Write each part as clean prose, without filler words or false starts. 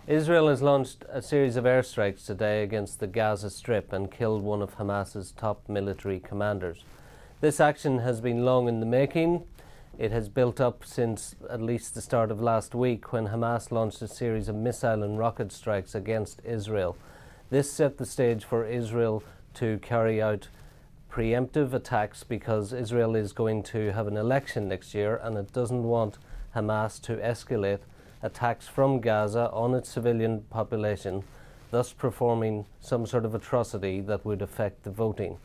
Israel has launched a series of airstrikes today against the Gaza Strip and killed one of Hamas's top military commanders. This action has been long in the making. It has built up since at least the start of last week, when Hamas launched a series of missile and rocket strikes against Israel. This set the stage for Israel to carry out preemptive attacks, because Israel is going to have an election next year and it doesn't want Hamas to escalate attacks from Gaza on its civilian population, thus performing some sort of atrocity that would affect the voting.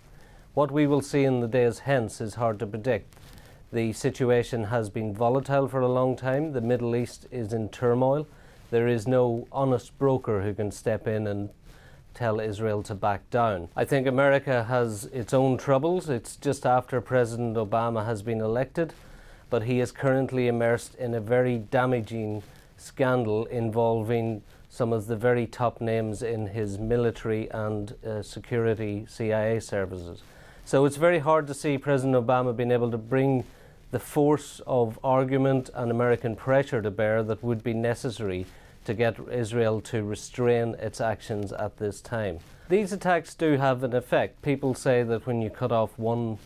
What we will see in the days hence is hard to predict. The situation has been volatile for a long time. The Middle East is in turmoil. There is no honest broker who can step in and tell Israel to back down. I think America has its own troubles. It's just after President Obama has been elected, but he is currently immersed in a very damaging scandal involving some of the very top names in his military and security CIA services. So it's very hard to see President Obama being able to bring the force of argument and American pressure to bear that would be necessary to get Israel to restrain its actions at this time. These attacks do have an effect. People say that when you cut off one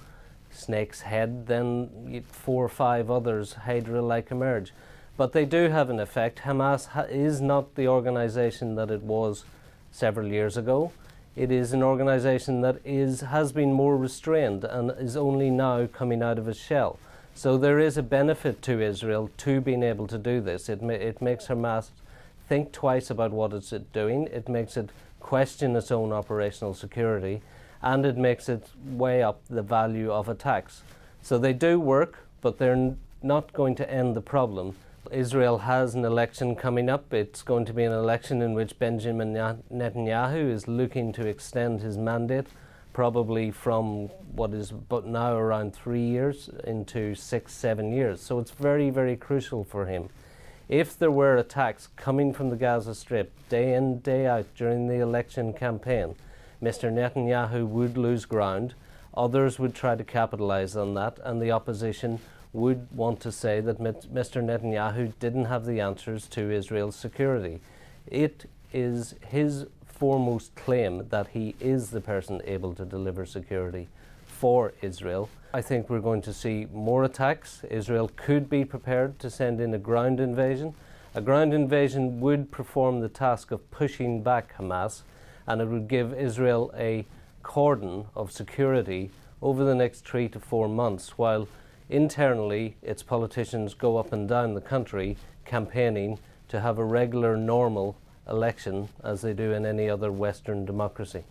snake's head, then 4 or 5 others, Hydra-like, emerge. But they do have an effect. Hamas is not the organization that it was several years ago. It is an organization that has been more restrained and is only now coming out of its shell. So there is a benefit to Israel to being able to do this. It makes Hamas think twice about what it's doing. It makes it question its own operational security, and it makes it weigh up the value of attacks. So they do work, but they're not going to end the problem. Israel has an election coming up. It's going to be an election in which Benjamin Netanyahu is looking to extend his mandate, probably from what is but now around 3 years into 6-7 years. So it's very, very crucial for him. If there were attacks coming from the Gaza Strip day in, day out during the election campaign, Mr. Netanyahu would lose ground. Others would try to capitalize on that, and the opposition would want to say that Mr. Netanyahu didn't have the answers to Israel's security. It is his foremost claim that he is the person able to deliver security for Israel. I think we're going to see more attacks. Israel could be prepared to send in a ground invasion. A ground invasion would perform the task of pushing back Hamas, and it would give Israel a cordon of security over the next 3 to 4 months, while internally its politicians go up and down the country campaigning to have a regular, normal election as they do in any other Western democracy.